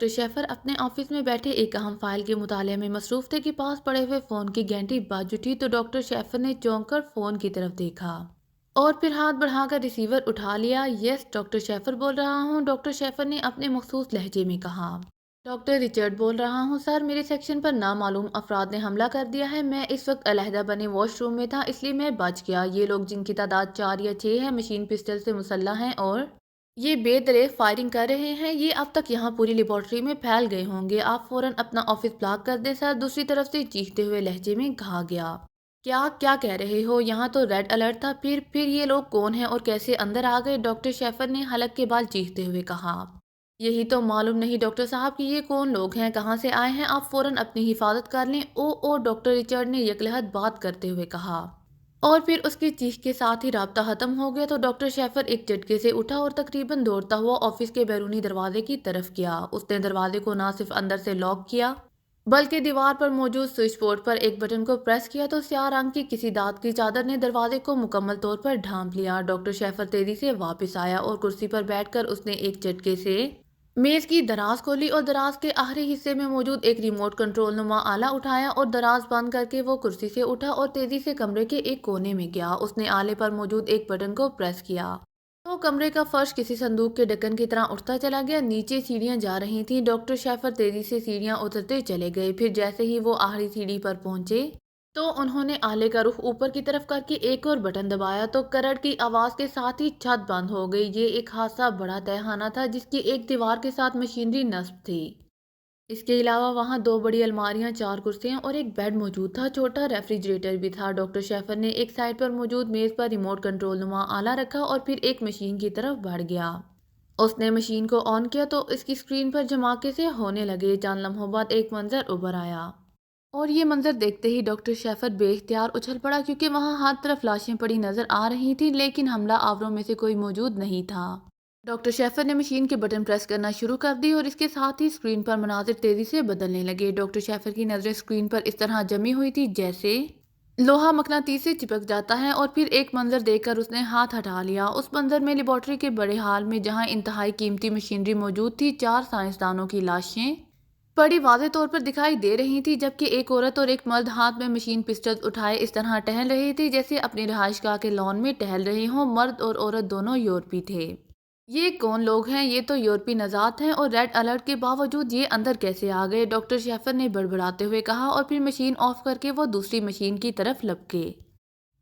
Doctor Schaefer اپنے office میں بیٹھے ایک اہم فائل کے مطالعے میں مصروف تھے کہ پاس پڑے ہوئے فون کی گھنٹی بج اٹھی تو ڈاکٹر شیفر نے چونک کر فون کی طرف دیکھا اور پھر ہاتھ بڑھا کر ریسیور اٹھا لیا۔ یس، ڈاکٹر شیفر بول رہا ہوں، ڈاکٹر شیفر نے اپنے مخصوص لہجے میں کہا۔ ڈاکٹر ریچرڈ بول رہا ہوں سر، میرے سیکشن پر نامعلوم افراد نے حملہ کر دیا ہے۔ میں اس وقت علیحدہ بنے واش روم میں تھا، اس لیے میں بچ گیا۔ یہ لوگ، جن کی تعداد 4 یا 6 ہے، مشین پسٹل سے مسلح ہیں اور یہ بے دریغ فائرنگ کر رہے ہیں۔ یہ اب تک یہاں پوری لیبارٹری میں پھیل گئے ہوں گے۔ آپ فوراً اپنا آفس بلاک کر دیں سر، دوسری طرف سے چیختے ہوئے لہجے میں کہا گیا۔ کیا کہہ رہے ہو؟ یہاں تو ریڈ الرٹ تھا۔ پھر یہ لوگ کون ہیں اور کیسے اندر آ گئے؟ ڈاکٹر شیفر نے حلق کے بال چیختے ہوئے کہا۔ یہی تو معلوم نہیں ڈاکٹر صاحب کہ یہ کون لوگ ہیں، کہاں سے آئے ہیں۔ آپ فوراً اپنی حفاظت کر لیں۔ او ڈاکٹر ریچرڈ نے یکلہت بات کرتے ہوئے کہا، اور پھر اس کی چیخ کے ساتھ ہی رابطہ ختم ہو گیا تو ڈاکٹر شیفر ایک جھٹکے سے اٹھا اور تقریباً دوڑتا ہوا آفس کے بیرونی دروازے کی طرف گیا۔ اس نے دروازے کو نہ صرف اندر سے لاک کیا بلکہ دیوار پر موجود سوئچ بورڈ پر ایک بٹن کو پریس کیا تو سیاہ رنگ کی کسی دھات کی چادر نے دروازے کو مکمل طور پر ڈھانپ لیا۔ ڈاکٹر شیفر تیزی سے واپس آیا اور کرسی پر بیٹھ کر اس نے ایک جھٹکے سے میز کی دراز کھولی اور دراز کے آخری حصے میں موجود ایک ریموٹ کنٹرول نما آلہ اٹھایا اور دراز بند کر کے وہ کرسی سے اٹھا اور تیزی سے کمرے کے ایک کونے میں گیا۔ اس نے آلے پر موجود ایک بٹن کو پریس کیا تو کمرے کا فرش کسی صندوق کے ڈھکن کی طرح اٹھتا چلا گیا۔ نیچے سیڑھیاں جا رہی تھیں۔ ڈاکٹر شیفر تیزی سے سیڑھیاں اترتے چلے گئے۔ پھر جیسے ہی وہ آخری سیڑھی پر پہنچے تو انہوں نے آلے کا رخ اوپر کی طرف کر کے ایک اور بٹن دبایا تو کرڑ کی آواز کے ساتھ ہی چھت بند ہو گئی۔ یہ ایک خاصا بڑا تہخانہ تھا جس کی ایک دیوار کے ساتھ مشینری نصب تھی۔ اس کے علاوہ وہاں 2 بڑی الماریاں، 4 کرسیاں اور ایک بیڈ موجود تھا۔ چھوٹا ریفریجریٹر بھی تھا۔ ڈاکٹر شیفر نے ایک سائڈ پر موجود میز پر ریموٹ کنٹرول نما آلہ رکھا اور پھر ایک مشین کی طرف بڑھ گیا۔ اس نے مشین کو آن کیا تو اس کی اسکرین پر جھماکے سے ہونے لگے۔ چند لمحوں بعد ایک منظر ابھر آیا اور یہ منظر دیکھتے ہی ڈاکٹر شیفر بے اختیار اچھل پڑا کیونکہ وہاں ہر طرف لاشیں پڑی نظر آ رہی تھیں لیکن حملہ آوروں میں سے کوئی موجود نہیں تھا۔ ڈاکٹر شیفر نے مشین کے بٹن پریس کرنا شروع کر دی اور اس کے ساتھ ہی اسکرین پر مناظر تیزی سے بدلنے لگے۔ ڈاکٹر شیفر کی نظریں اسکرین پر اس طرح جمی ہوئی تھی جیسے لوہا مقناطیس سے چپک جاتا ہے، اور پھر ایک منظر دیکھ کر اس نے ہاتھ ہٹا لیا۔ اس منظر میں لیبارٹری کے بڑے ہال میں جہاں انتہائی قیمتی مشینری موجود تھی، 4 سائنسدانوں کی لاشیں بڑی واضح طور پر دکھائی دے رہی تھی جبکہ ایک عورت اور ایک مرد ہاتھ میں مشین پسٹل اٹھائے اس طرح ٹہل رہے تھے جیسے اپنی رہائش گاہ کے لان میں ٹہل رہے ہوں۔ مرد اور عورت دونوں یورپی تھے۔ یہ کون لوگ ہیں؟ یہ تو یورپی نژاد ہیں، اور ریڈ الرٹ کے باوجود یہ اندر کیسے آ گئے؟ ڈاکٹر شیفر نے بڑبڑاتے ہوئے کہا اور پھر مشین آف کر کے وہ دوسری مشین کی طرف لپکے۔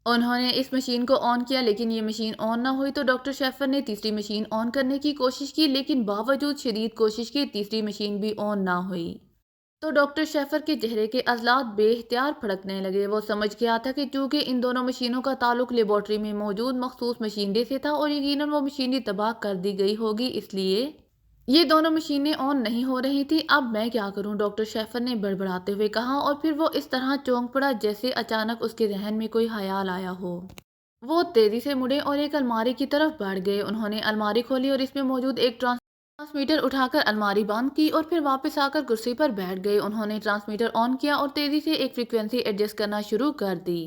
انہوں نے اس مشین کو آن کیا لیکن یہ مشین آن نہ ہوئی تو ڈاکٹر شیفر نے تیسری مشین آن کرنے کی کوشش کی لیکن باوجود شدید کوشش کے تیسری مشین بھی آن نہ ہوئی تو ڈاکٹر شیفر کے چہرے کے عضلات بے اختیار پھڑکنے لگے۔ وہ سمجھ گیا تھا کہ چونکہ ان دونوں مشینوں کا تعلق لیبارٹری میں موجود مخصوص مشینری سے تھا اور یقیناً وہ مشینری تباہ کر دی گئی ہوگی، اس لیے یہ دونوں مشینیں آن نہیں ہو رہی تھیں۔ اب میں کیا کروں؟ ڈاکٹر شیفر نے بڑبڑاتے ہوئے کہا اور پھر وہ اس طرح چونک پڑا جیسے اچانک اس کے ذہن میں کوئی خیال آیا ہو۔ وہ تیزی سے مڑے اور ایک الماری کی طرف بڑھ گئے۔ انہوں نے الماری کھولی اور اس میں موجود ایک ٹرانسمیٹر اٹھا کر الماری بند کی اور پھر واپس آ کر کرسی پر بیٹھ گئے۔ انہوں نے ٹرانسمیٹر آن کیا اور تیزی سے ایک فریکوینسی ایڈجسٹ کرنا شروع کر دی۔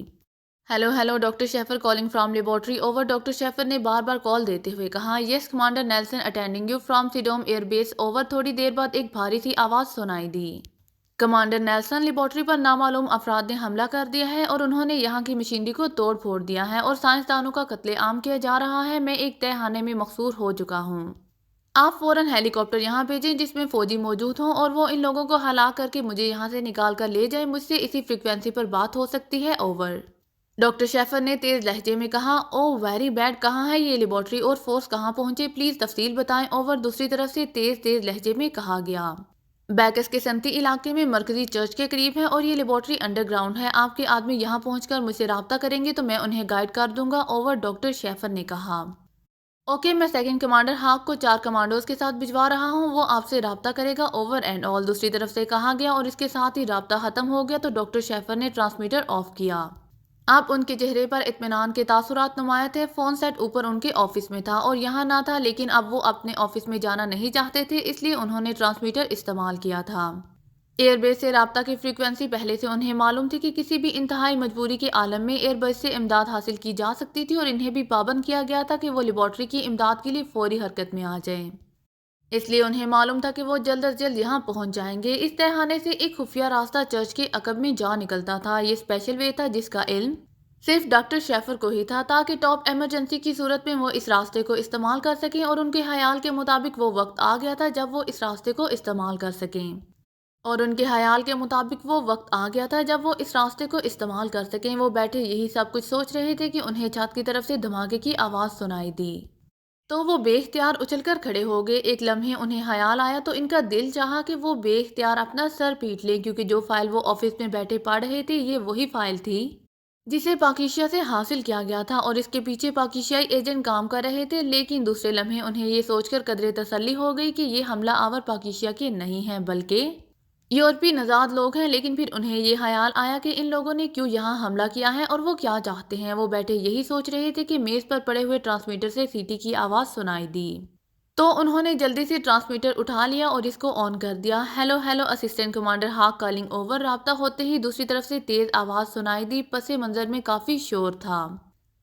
Hello doctor Schaefer calling from laboratory over. Doctor Schaefer نے بار بار کال دیتے ہوئے کہا۔ Yes commander Nelson attending you from Sodom air base over. تھوڑی دیر بعد ایک بھاری سی آواز سنائی دی۔ کمانڈر نیلسن، لیبارٹری پر نامعلوم افراد نے حملہ کر دیا ہے اور انہوں نے یہاں کی مشینری کو توڑ پھوڑ دیا ہے اور سائنسدانوں کا قتل عام کیا جا رہا ہے۔ میں ایک تہہ خانے میں محصور ہو چکا ہوں۔ آپ فوراً ہیلی کاپٹر یہاں بھیجیں جس میں فوجی موجود ہوں اور وہ ان لوگوں کو ہلاک کر کے مجھے یہاں سے نکال کر لے جائیں۔ مجھ سے اسی فریکوینسی پر بات ہو سکتی ہے، اوور۔ ڈاکٹر شیفر نے تیز لہجے میں کہا۔ او ویری بیڈ، کہاں ہے یہ لیبارٹری اور فورس کہاں پہنچے؟ پلیز تفصیل بتائیں، اوور۔ دوسری طرف سے تیز لہجے میں کہا گیا۔ بیکس کے صنعتی علاقے میں مرکزی چرچ کے قریب ہے اور یہ لیبارٹری انڈر گراؤنڈ ہے۔ آپ کے آدمی یہاں پہنچ کر مجھ سے رابطہ کریں گے تو میں انہیں گائیڈ کر دوں گا، اوور، ڈاکٹر شیفر نے کہا۔ اوکے، میں سیکنڈ کمانڈر ہاک کو 4 کمانڈوز کے ساتھ بھجوا رہا ہوں، وہ آپ سے رابطہ کرے گا، اوور اینڈ آل، دوسری طرف سے کہا گیا اور اس کے ساتھ ہی رابطہ ختم ہو گیا تو ڈاکٹر شیفر نے ٹرانسمیٹر آف کیا۔ اب ان کے چہرے پر اطمینان کے تاثرات نمایاں تھے۔ فون سیٹ اوپر ان کے آفس میں تھا اور یہاں نہ تھا لیکن اب وہ اپنے آفس میں جانا نہیں چاہتے تھے، اس لیے انہوں نے ٹرانسمیٹر استعمال کیا تھا۔ ایئر بیس سے رابطہ کی فریکوینسی پہلے سے انہیں معلوم تھی کہ کسی بھی انتہائی مجبوری کے عالم میں ایئر بیس سے امداد حاصل کی جا سکتی تھی اور انہیں بھی پابند کیا گیا تھا کہ وہ لیبارٹری کی امداد کے لیے فوری حرکت میں آ جائیں۔ اس لیے انہیں معلوم تھا کہ وہ جلد از جلد یہاں پہنچ جائیں گے۔ اس تہھانے سے ایک خفیہ راستہ چرچ کے عقب میں جا نکلتا تھا۔ یہ اسپیشل وے تھا جس کا علم صرف ڈاکٹر شیفر کو ہی تھا، تاکہ ٹاپ ایمرجنسی کی صورت میں وہ اس راستے کو استعمال کر سکیں، اور ان کے خیال کے مطابق وہ وقت آ گیا تھا جب وہ اس راستے کو استعمال کر سکیں۔ وہ بیٹھے یہی سب کچھ سوچ رہے تھے کہ انہیں چھت کی طرف سے دھماکے کی آواز سنائی دی، تو وہ بے اختیار اچھل کر کھڑے ہو گئے۔ ایک لمحے انہیں خیال آیا تو ان کا دل چاہا کہ وہ بے اختیار اپنا سر پیٹ لیں، کیونکہ جو فائل وہ آفس میں بیٹھے پڑھ رہے تھے یہ وہی فائل تھی جسے پاکیشا سے حاصل کیا گیا تھا، اور اس کے پیچھے پاکیشائی ایجنٹ کام کر رہے تھے۔ لیکن دوسرے لمحے انہیں یہ سوچ کر قدرے تسلی ہو گئی کہ یہ حملہ آور پاکیشا کے نہیں ہیں بلکہ یورپی نژاد لوگ ہیں۔ لیکن پھر انہیں یہ خیال آیا کہ ان لوگوں نے کیوں یہاں حملہ کیا ہے اور وہ کیا چاہتے ہیں۔ وہ بیٹھے یہی سوچ رہے تھے کہ میز پر پڑے ہوئے ٹرانسمیٹر سے سیٹی کی آواز سنائی دی، تو انہوں نے جلدی سے ٹرانسمیٹر اٹھا لیا اور اس کو آن کر دیا۔ Hello hello, assistant commander Hawk calling over. رابطہ ہوتے ہی دوسری طرف سے تیز آواز سنائی دی۔ پس منظر میں کافی شور تھا۔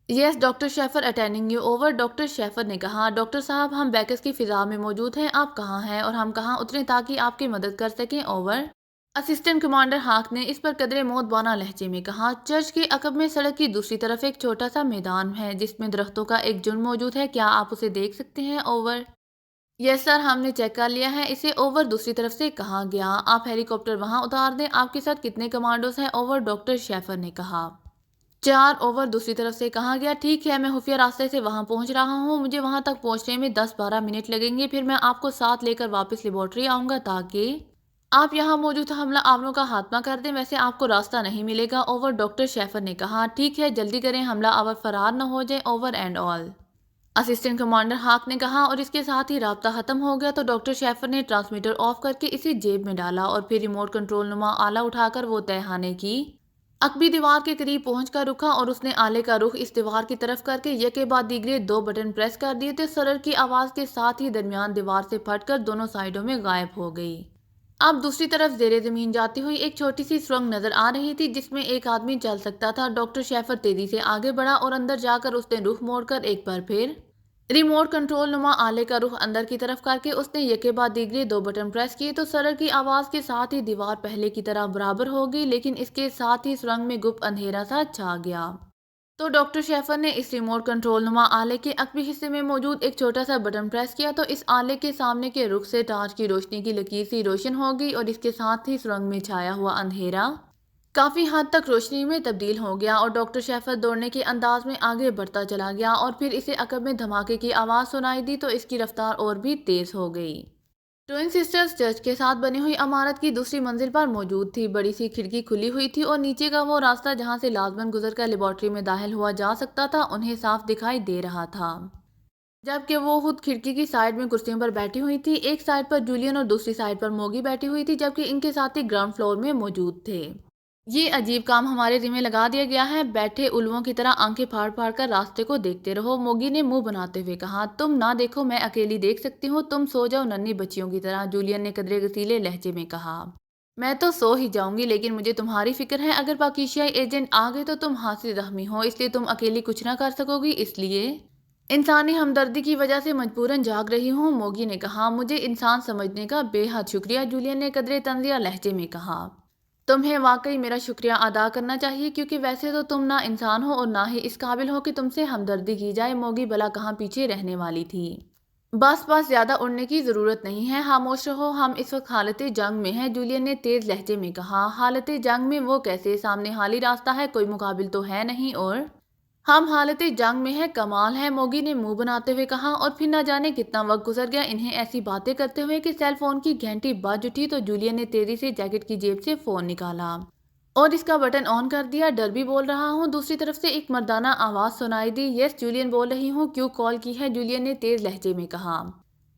Yes doctor Schaefer attending you over. Doctor Schaefer نے کہا، ڈاکٹر صاحب ہم بیکس کی فضا میں موجود ہیں، آپ کہاں ہیں اور ہم کہاں اتریں تاکہ آپ کی مدد کر سکیں، اوور۔ اسسٹنٹ کمانڈر ہاک نے اس پر قدرے مودبانہ لہجے میں کہا، چرچ کے عقب میں سڑک کی دوسری طرف ایک چھوٹا سا میدان ہے جس میں درختوں کا ایک جھنڈ موجود ہے، کیا آپ اسے دیکھ سکتے ہیں، اوور۔ یس سر، ہم نے چیک کر لیا ہے اسے، اوور۔ دوسری طرف سے کہا گیا، آپ ہیلی کاپٹر وہاں اتار دیں۔ آپ کے ساتھ کتنے کمانڈوز ہیں، اوور، ڈاکٹر شیفر نے کہا۔ 4، اوور۔ دوسری طرف سے کہا گیا، ٹھیک ہے، میں خفیہ راستے سے وہاں پہنچ رہا ہوں، مجھے وہاں تک پہنچنے میں 10-12 منٹ لگیں گے، پھر میں آپ کو ساتھ لے کر واپس لیبارٹری آؤں گا تاکہ آپ یہاں موجود حملہ آوروں کا خاتمہ کر دیں۔ ویسے آپ کو راستہ نہیں ملے گا، اوور، ڈاکٹر شیفر نے کہا۔ ٹھیک ہے، جلدی کریں، حملہ آور فرار نہ ہو جائیں، over and all, assistant commander Hawk نے کہا، اور اس کے ساتھ ہی رابطہ ختم ہو گیا۔ تو ڈاکٹر شیفر نے ٹرانسمیٹر آف کر کے اسے جیب میں ڈالا اور پھر ریموٹ کنٹرول نما آلہ اٹھا کر وہ تہھانے کی عقبی دیوار کے قریب پہنچ کر رکا، اور اس نے آلے کا رخ اس دیوار کی طرف کر کے یکے بعد دیگرے 2 بٹن پریس کر دیے تھے۔ سرر کی آواز کے ساتھ ہی درمیان دیوار سے پھٹ کر دونوں سائیڈوں میں غائب ہو گئی۔ اب دوسری طرف زیر زمین جاتی ہوئی ایک چھوٹی سی سرنگ نظر آ رہی تھی جس میں ایک آدمی چل سکتا تھا۔ ڈاکٹر شیفر تیزی سے آگے بڑھا اور اندر جا کر اس نے رخ موڑ کر ایک بار پھر ریموٹ کنٹرول نما آلے کا رخ اندر کی طرف کر کے اس نے یکے بعد دیگرے 2 بٹن پریس کیے، تو سرر کی آواز کے ساتھ ہی دیوار پہلے کی طرح برابر ہو گئی، لیکن اس کے ساتھ ہی سرنگ میں گپ اندھیرا سا چھا گیا۔ تو ڈاکٹر شیفر نے اس ریموٹ کنٹرول نما آلے کے عقبی حصے میں موجود ایک چھوٹا سا بٹن پریس کیا، تو اس آلے کے سامنے کے رخ سے ٹارچ کی روشنی کی لکیر سی روشن ہو گئی، اور اس کے ساتھ ہی سرنگ میں چھایا ہوا اندھیرا کافی حد تک روشنی میں تبدیل ہو گیا، اور ڈاکٹر شیفر دوڑنے کے انداز میں آگے بڑھتا چلا گیا، اور پھر اسے عقب میں دھماکے کی آواز سنائی دی، تو اس کی رفتار اور بھی تیز ہو گئی۔ ٹوئن سسٹرز چرچ کے ساتھ بنی ہوئی عمارت کی دوسری منزل پر موجود تھی۔ بڑی سی کھڑکی کھلی ہوئی تھی، اور نیچے کا وہ راستہ جہاں سے لازماً گزر کر لیبارٹری میں داخل ہوا جا سکتا تھا انہیں صاف دکھائی دے رہا تھا، جبکہ وہ خود کھڑکی کی سائیڈ میں کرسیوں پر بیٹھی ہوئی تھی۔ ایک سائیڈ پر جولین اور دوسری سائیڈ پر موگی بیٹھی ہوئی تھی، جبکہ ان کے ساتھی گراؤنڈ فلور میں موجود تھے۔ یہ عجیب کام ہمارے ذمہ لگا دیا گیا ہے، بیٹھے الووں کی طرح آنکھیں پھاڑ پھاڑ کر راستے کو دیکھتے رہو، موگی نے منہ بناتے ہوئے کہا۔ تم نہ دیکھو، میں اکیلی دیکھ سکتی ہوں، تم سو جاؤ ننھی بچیوں کی طرح، جولین نے قدرے غصیلے لہجے میں کہا۔ میں تو سو ہی جاؤں گی، لیکن مجھے تمہاری فکر ہے، اگر پاکیشائی ایجنٹ آ گئے تو تم ہاتھ سے زخمی ہو، اس لیے تم اکیلی کچھ نہ کر سکو گی، اس لیے انسانی ہمدردی کی وجہ سے مجبوراً جاگ رہی ہوں، موگی نے کہا۔ مجھے انسان سمجھنے کا بے حد شکریہ، جولین نے قدرے طنزیہ لہجے میں کہا۔ تمہیں واقعی میرا شکریہ ادا کرنا چاہیے، کیونکہ ویسے تو تم نہ انسان ہو اور نہ ہی اس قابل ہو کہ تم سے ہمدردی کی جائے، موگی بلا کہاں پیچھے رہنے والی تھی۔ بس زیادہ اڑنے کی ضرورت نہیں ہے، خاموش رہو، ہم اس وقت حالت جنگ میں ہیں، جولین نے تیز لہجے میں کہا۔ حالت جنگ میں؟ وہ کیسے؟ سامنے خالی راستہ ہے، کوئی مقابل تو ہے نہیں، اور ہم حالت جنگ میں ہیں، کمال ہے، موگی نے منہ بناتے ہوئے کہا۔ اور پھر نہ جانے کتنا وقت گزر گیا انہیں ایسی باتیں کرتے ہوئے کہ سیل فون کی گھنٹی بج اٹھی، تو جولین نے تیزی سے جیکٹ کی جیب سے فون نکالا اور اس کا بٹن آن کر دیا۔ ڈربی بول رہا ہوں، دوسری طرف سے ایک مردانہ آواز سنائی دی۔ یس جولین بول رہی ہوں، کیوں کال کی ہے، جولین نے تیز لہجے میں کہا۔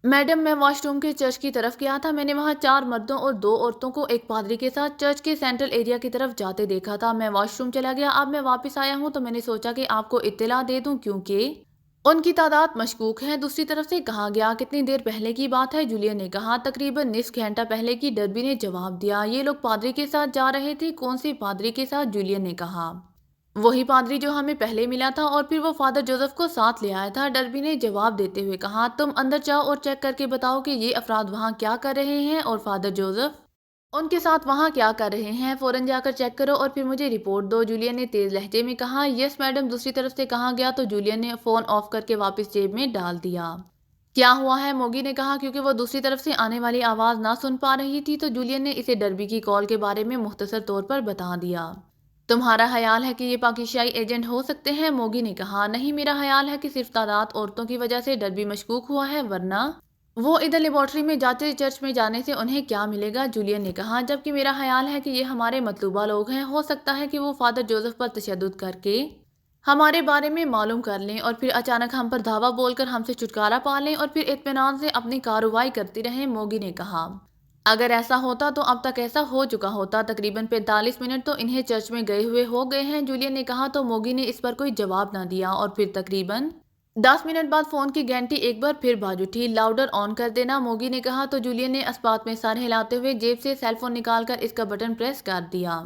میڈم، میں واش روم کے چرچ کی طرف گیا تھا، میں نے وہاں 4 مردوں اور 2 عورتوں کو ایک پادری کے ساتھ چرچ کے سینٹرل ایریا کی طرف جاتے دیکھا تھا، میں واش روم چلا گیا، اب میں واپس آیا ہوں تو میں نے سوچا کہ آپ کو اطلاع دے دوں، کیونکہ ان کی تعداد مشکوک ہے، دوسری طرف سے کہا گیا۔ کتنی دیر پہلے کی بات ہے، جولین نے کہا۔ تقریباً نصف گھنٹہ پہلے کی، ڈربی نے جواب دیا۔ یہ لوگ پادری کے ساتھ جا رہے تھے؟ کون سے پادری کے ساتھ، جولین نے کہا۔ وہی پادری جو ہمیں پہلے ملا تھا اور پھر وہ فادر جوزف کو ساتھ لے آیا تھا، ڈربی نے جواب دیتے ہوئے کہا۔ تم اندر جاؤ اور چیک کر کے بتاؤ کہ یہ افراد وہاں کیا کر رہے ہیں اور فادر جوزف ان کے ساتھ وہاں کیا کر رہے ہیں، فوراً جا کر چیک کرو اور پھر مجھے رپورٹ دو، جولین نے تیز لہجے میں کہا۔ یس میڈم، دوسری طرف سے کہا گیا تو جولین نے فون آف کر کے واپس جیب میں ڈال دیا۔ کیا ہوا ہے، موگی نے کہا۔ کیونکہ وہ دوسری طرف سے آنے والی آواز نہ سن پا رہی تھی تو جولین نے اسے ڈربی کی کال کے بارے میں مختصر طور پر بتا دیا۔ تمہارا خیال ہے کہ یہ پاکستانی ایجنٹ ہو سکتے ہیں، موگی نے کہا۔ نہیں، میرا خیال ہے کہ صرف تعداد عورتوں کی وجہ سے ڈربی مشکوک ہوا ہے، ورنہ وہ ادھر لیبارٹری میں جاتے چرچ میں جانے سے انہیں کیا ملے گا، جولین نے کہا۔ جبکہ میرا خیال ہے کہ یہ ہمارے مطلوبہ لوگ ہیں، ہو سکتا ہے کہ وہ فادر جوزف پر تشدد کر کے ہمارے بارے میں معلوم کر لیں اور پھر اچانک ہم پر دھاوا بول کر ہم سے چھٹکارا پا لیں اور پھر اطمینان سے اپنی کارروائی کرتی رہیں، موگی نے کہا۔ اگر ایسا ہوتا تو اب تک ایسا ہو چکا ہوتا، تقریباً 45 منٹ تو انہیں چرچ میں گئے ہوئے ہو گئے ہیں، جولین نے کہا۔ تو موگی نے اس پر کوئی جواب نہ دیا اور پھر تقریباً 10 منٹ بعد فون کی گھنٹی ایک بار پھر باز اٹھی۔ لاؤڈر آن کر دینا، موگی نے کہا۔ تو جولین نے اسپات میں سر ہلاتے ہوئے جیب سے سیل فون نکال کر اس کا بٹن پریس کر دیا۔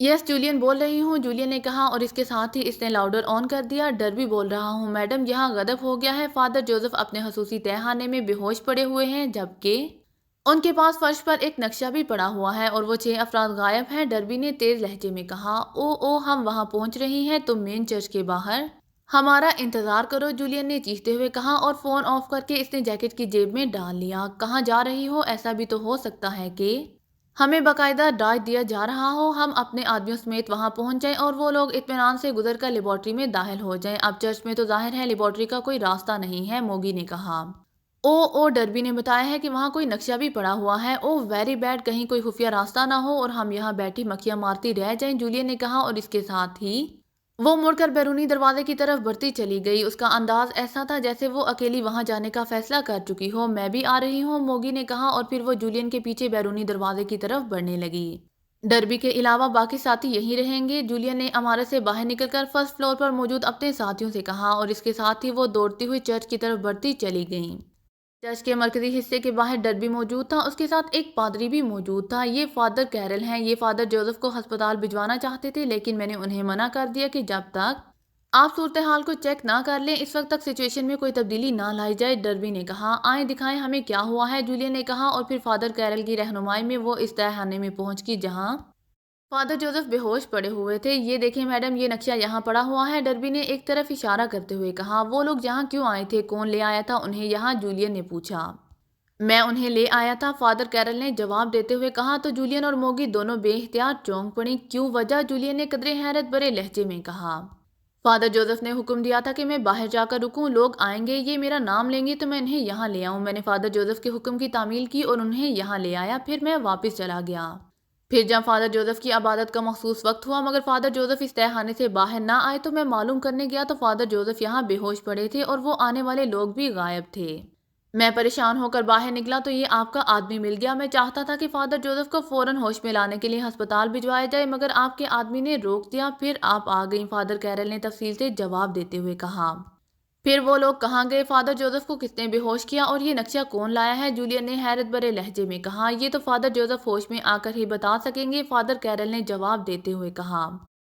یس جولین بول رہی ہوں، جولین نے کہا اور اس کے ساتھ ہی اس نے لاؤڈر آن کر دیا۔ ڈربی بول رہا ہوں میڈم، یہاں غضب ہو گیا ہے، فادر جوزف اپنے خصوصی تہخانے میں بے ہوش پڑے ہوئے ہیں، جبکہ ان کے پاس فرش پر ایک نقشہ بھی پڑا ہوا ہے اور وہ 6 افراد غائب ہیں، ڈربی نے تیز لہجے میں کہا۔ او ہم وہاں پہنچ رہے ہیں، تم مین چرچ کے باہر ہمارا انتظار کرو، جولین نے چیختے ہوئے کہا اور فون آف کر کے اس نے جیکٹ کی جیب میں ڈال لیا۔ کہاں جا رہی ہو؟ ایسا بھی تو ہو سکتا ہے کہ ہمیں باقاعدہ ڈانٹ دیا جا رہا ہو، ہم اپنے آدمیوں سمیت وہاں پہنچ جائیں اور وہ لوگ اطمینان سے گزر کر لیبارٹری میں داخل ہو جائیں۔ اب چرچ میں تو ظاہر ہے لیبارٹری کا کوئی راستہ نہیں ہے، موگی نے کہا۔ ڈربی نے بتایا ہے کہ وہاں کوئی نقشہ بھی پڑا ہوا ہے۔ ویری بیڈ، کہیں کوئی خفیہ راستہ نہ ہو اور ہم یہاں بیٹھی مکھیاں مارتی رہ جائیں، جولین نے کہا اور اس کے ساتھ ہی وہ مڑ کر بیرونی دروازے کی طرف بڑھتی چلی گئی۔ اس کا انداز ایسا تھا جیسے وہ اکیلی وہاں جانے کا فیصلہ کر چکی ہو۔ میں بھی آ رہی ہوں، موگی نے کہا اور پھر وہ جولین کے پیچھے بیرونی دروازے کی طرف بڑھنے لگی۔ ڈربی کے علاوہ باقی ساتھی یہیں رہیں گے، جولین نے عمارت سے باہر نکل کر فرسٹ فلور پر موجود اپنے ساتھیوں سے کہا اور اس کے ساتھ ہی وہ دوڑتی ہوئی چرچ کی طرف بڑھتی چلی گئیں۔ چرچ کے مرکزی حصے کے باہر ڈربی موجود تھا، اس کے ساتھ ایک پادری بھی موجود تھا۔ یہ فادر کیرل ہیں، یہ فادر جوزف کو ہسپتال بھجوانا چاہتے تھے، لیکن میں نے انہیں منع کر دیا کہ جب تک آپ صورتحال کو چیک نہ کر لیں اس وقت تک سچویشن میں کوئی تبدیلی نہ لائی جائے، ڈربی نے کہا۔ آئیں دکھائیں ہمیں کیا ہوا ہے، جولین نے کہا اور پھر فادر کیرل کی رہنمائی میں وہ اس تہخانے میں پہنچ گئی جہاں فادر جوزف بے ہوش پڑے ہوئے تھے۔ یہ دیکھیں میڈم، یہ نقشہ یہاں پڑا ہوا ہے، ڈربی نے ایک طرف اشارہ کرتے ہوئے کہا۔ وہ لوگ یہاں کیوں آئے تھے؟ کون لے آیا تھا انہیں یہاں؟ جولین نے پوچھا۔ میں انہیں لے آیا تھا، فادر کیرل نے جواب دیتے ہوئے کہا۔ تو جولین اور موگی دونوں بے اختیار چونک پڑیں۔ کیوں؟ وجہ؟ جولین نے قدرے حیرت بھرے لہجے میں کہا۔ فادر جوزف نے حکم دیا تھا کہ میں باہر جا کر رکوں، لوگ آئیں گے، یہ میرا نام لیں گے تو میں انہیں یہاں لے آؤں۔ میں نے فادر جوزف کے حکم کی تعمیل کی اور انہیں یہاں لے آیا، پھر میں واپس چلا گیا۔ پھر جب فادر جوزف کی عبادت کا مخصوص وقت ہوا مگر فادر جوزف اس تہخانے سے باہر نہ آئے تو میں معلوم کرنے گیا تو فادر جوزف یہاں بے ہوش پڑے تھے اور وہ آنے والے لوگ بھی غائب تھے۔ میں پریشان ہو کر باہر نکلا تو یہ آپ کا آدمی مل گیا۔ میں چاہتا تھا کہ فادر جوزف کو فوراً ہوش میں لانے کے لیے ہسپتال بھجوایا جائے مگر آپ کے آدمی نے روک دیا، پھر آپ آ گئیں، فادر کیرل نے تفصیل سے جواب دیتے ہوئے کہا۔ پھر وہ لوگ کہاں گئے؟ فادر جوزف کو کس نے بے ہوش کیا اور یہ نقشہ کون لایا ہے؟ جولین نے حیرت بھرے لہجے میں کہا۔ یہ تو فادر جوزف ہوش میں آ کر ہی بتا سکیں گے، فادر کیرل نے جواب دیتے ہوئے کہا۔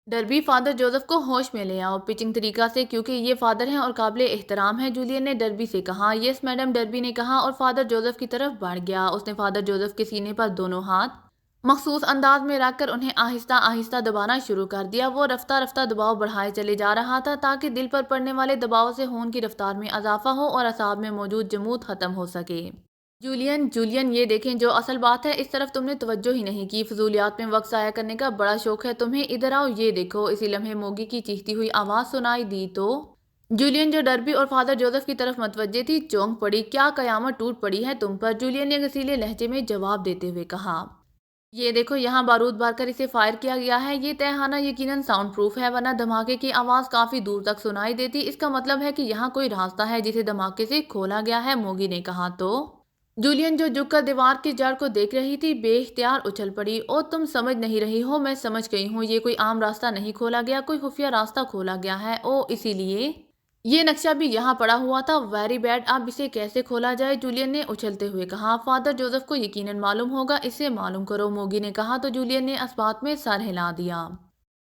ڈربی، فادر جوزف کو ہوش میں لے آؤ، پچنگ طریقہ سے، کیونکہ یہ فادر ہیں اور قابل احترام ہیں، جولین نے ڈربی سے کہا۔ یس میڈم، ڈربی نے کہا اور فادر جوزف کی طرف بڑھ گیا۔ اس نے فادر جوزف کے سینے پر دونوں ہاتھ مخصوص انداز میں رکھ کر انہیں آہستہ آہستہ دبانا شروع کر دیا۔ وہ رفتہ رفتہ دباؤ بڑھائے چلے جا رہا تھا تاکہ دل پر پڑنے والے دباؤ سے خون کی رفتار میں اضافہ ہو اور اعصاب میں موجود جمود ختم ہو سکے۔ جولین، یہ دیکھیں جو اصل بات ہے، اس طرف تم نے توجہ ہی نہیں کی، فضولیات میں وقت ضائع کرنے کا بڑا شوق ہے تمہیں، ادھر آؤ، یہ دیکھو۔ اسی لمحے موگی کی چیختی ہوئی آواز سنائی دی تو جولین، جو ڈربی اور فادر جوزف کی طرف متوجہ تھی، چونک پڑی۔ کیا قیامت ٹوٹ پڑی ہے تم پر؟ جولین نے غصیلے لہجے میں جواب دیتے ہوئے کہا۔ یہ دیکھو، یہاں بارود بھر کر اسے فائر کیا گیا ہے، یہ تہخانہ یقیناً ساؤنڈ پروف ہے ورنہ دھماکے کی آواز کافی دور تک سنائی دیتی، اس کا مطلب ہے کہ یہاں کوئی راستہ ہے جسے دھماکے سے کھولا گیا ہے، موگی نے کہا۔ تو جولین، جو جھک کر دیوار کی جڑ کو دیکھ رہی تھی، بے اختیار اچھل پڑی۔ تم سمجھ نہیں رہی ہو، میں سمجھ گئی ہوں، یہ کوئی عام راستہ نہیں کھولا گیا، کوئی خفیہ راستہ کھولا گیا ہے، اسی لیے یہ نقشہ بھی یہاں پڑا ہوا تھا۔ ویری بیڈ، اب اسے کیسے کھولا جائے؟ جولین نے اچھلتے ہوئے کہا۔ فادر جوزف کو یقیناً معلوم ہوگا، اسے معلوم کرو، موگی نے کہا۔ تو جولین نے اسبات میں سر ہلا دیا۔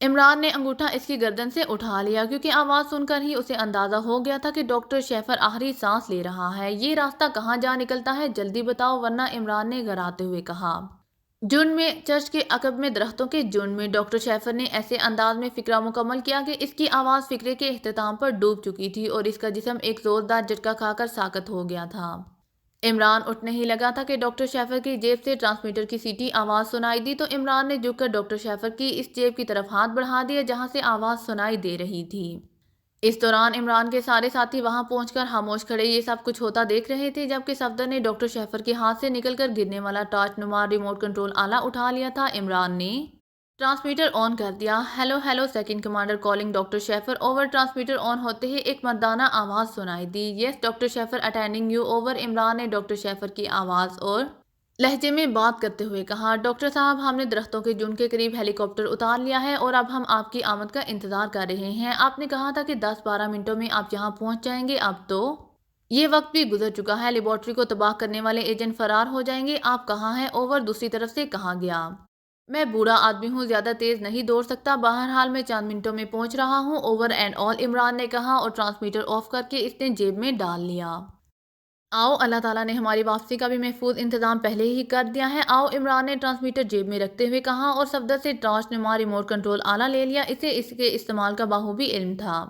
عمران نے انگوٹھا اس کی گردن سے اٹھا لیا کیونکہ آواز سن کر ہی اسے اندازہ ہو گیا تھا کہ ڈاکٹر شیفر آخری سانس لے رہا ہے۔ یہ راستہ کہاں جا نکلتا ہے، جلدی بتاؤ ورنہ، عمران نے گھراتے ہوئے کہا۔ جھنڈ میں، چرچ کے عقب میں درختوں کے جھنڈ میں، ڈاکٹر شیفر نے ایسے انداز میں فقرہ مکمل کیا کہ اس کی آواز فقرے کے اختتام پر ڈوب چکی تھی اور اس کا جسم ایک زوردار جھٹکا کھا کر ساکت ہو گیا تھا۔ عمران اٹھنے ہی لگا تھا کہ ڈاکٹر شیفر کی جیب سے ٹرانسمیٹر کی سیٹی آواز سنائی دی تو عمران نے جھک کر ڈاکٹر شیفر کی اس جیب کی طرف ہاتھ بڑھا دیا جہاں سے آواز سنائی دے رہی تھی۔ اس دوران عمران کے سارے ساتھی وہاں پہنچ کر خاموش کھڑے یہ سب کچھ ہوتا دیکھ رہے تھے جبکہ صفدر نے ڈاکٹر شیفر کے ہاتھ سے نکل کر گرنے والا ٹارچ نما ریموٹ کنٹرول آلہ اٹھا لیا تھا۔ عمران نے ٹرانسمیٹر آن کر دیا۔ Hello hello, second commander calling doctor Schaefer, over. Transmitter on ہوتے ہی ایک مردانہ آواز سنائی دی۔ Yes doctor Schaefer, attending you, over. Imran نے ڈاکٹر شیفر کی آواز اور لہجے میں بات کرتے ہوئے کہا، ڈاکٹر صاحب، ہم نے درختوں کے جھنڈ کے قریب ہیلی کاپٹر اتار لیا ہے اور اب ہم آپ کی آمد کا انتظار کر رہے ہیں۔ آپ نے کہا تھا کہ 10-12 منٹوں میں آپ یہاں پہنچ جائیں گے، اب تو یہ وقت بھی گزر چکا ہے۔ لیبارٹری کو تباہ کرنے والے ایجنٹ فرار ہو جائیں گے۔ آپ کہاں ہیں، اوور؟ دوسری طرف سے کہا گیا، میں بوڑھا آدمی ہوں، زیادہ تیز نہیں دوڑ سکتا، بہرحال میں چند منٹوں میں پہنچ رہا ہوں، اوور اینڈ آل۔ عمران نے کہا اور ٹرانسمیٹر آف کر کے اس نے جیب میں ڈال لیا۔ آؤ، اللہ تعالیٰ نے ہماری واپسی کا بھی محفوظ انتظام پہلے ہی کر دیا ہے، آؤ۔ عمران نے ٹرانسمیٹر جیب میں رکھتے ہوئے کہا اور صفدر سے ٹارچ نما ریموٹ کنٹرول آلہ لے لیا۔ اسے اس کے استعمال کا بخوبی علم تھا۔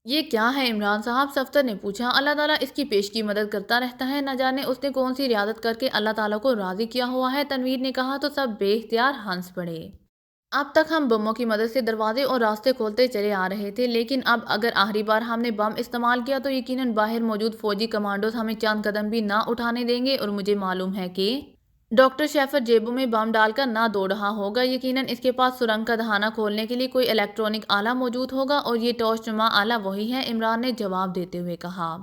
یہ کیا ہے عمران صاحب؟ صفدر نے پوچھا۔ اللہ تعالیٰ اس کی پیش کی مدد کرتا رہتا ہے، نہ جانے اس نے کون سی ریاضت کر کے اللہ تعالیٰ کو راضی کیا ہوا ہے، تنویر نے کہا تو سب بے اختیار ہنس پڑے۔ اب تک ہم بموں کی مدد سے دروازے اور راستے کھولتے چلے آ رہے تھے، لیکن اب اگر آخری بار ہم نے بم استعمال کیا تو یقیناً باہر موجود فوجی کمانڈوز ہمیں چند قدم بھی نہ اٹھانے دیں گے، اور مجھے معلوم ہے کہ ڈاکٹر شیفر جیبوں میں بم ڈال کر نہ دوڑ رہا ہوگا، یقیناً اس کے پاس سرنگ کا دہانہ کھولنے کے لیے کوئی الیکٹرانک آلہ موجود ہوگا، اور یہ ٹارچ نما آلہ وہی ہے، عمران نے جواب دیتے ہوئے کہا۔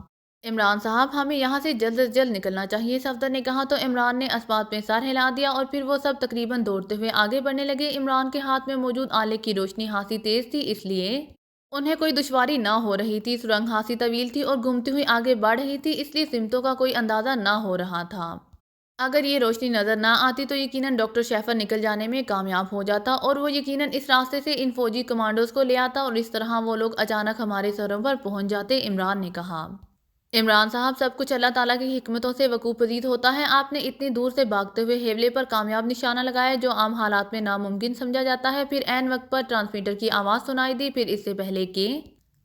عمران صاحب، ہمیں یہاں سے جلد از جلد نکلنا چاہیے، صفدر نے کہا تو عمران نے اسبات میں سر ہلا دیا اور پھر وہ سب تقریباً دوڑتے ہوئے آگے بڑھنے لگے۔ عمران کے ہاتھ میں موجود آلے کی روشنی خاصی تیز تھی، اس لیے انہیں کوئی دشواری نہ ہو رہی تھی۔ سرنگ خاصی طویل تھی اور گھومتی ہوئی آگے بڑھ رہی تھی، اس لیے سمتوں کا کوئی اندازہ نہ ہو رہا تھا۔ اگر یہ روشنی نظر نہ آتی تو یقیناً ڈاکٹر شیفر نکل جانے میں کامیاب ہو جاتا اور وہ یقیناً اس راستے سے ان فوجی کمانڈوز کو لے آتا اور اس طرح وہ لوگ اچانک ہمارے سروں پر پہنچ جاتے، عمران نے کہا۔ عمران صاحب، سب کچھ اللہ تعالیٰ کی حکمتوں سے وقوع پذیر ہوتا ہے، آپ نے اتنی دور سے بھاگتے ہوئے حیولے پر کامیاب نشانہ لگایا جو عام حالات میں ناممکن سمجھا جاتا ہے، پھر عین وقت پر ٹرانسمیٹر کی آواز سنائی دی، پھر اس سے پہلے کہ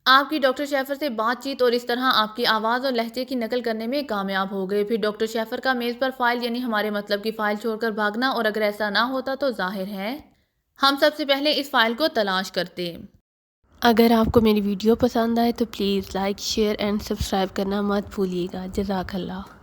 آپ کی ڈاکٹر شیفر سے بات چیت اور اس طرح آپ کی آواز اور لہجے کی نقل کرنے میں کامیاب ہو گئے، پھر ڈاکٹر شیفر کا میز پر فائل یعنی ہمارے مطلب کی فائل چھوڑ کر بھاگنا، اور اگر ایسا نہ ہوتا تو ظاہر ہے ہم سب سے پہلے اس فائل کو تلاش کرتے۔ اگر آپ کو میری ویڈیو پسند آئے تو please like, share and subscribe کرنا مت بھولیے گا۔ جزاک اللہ۔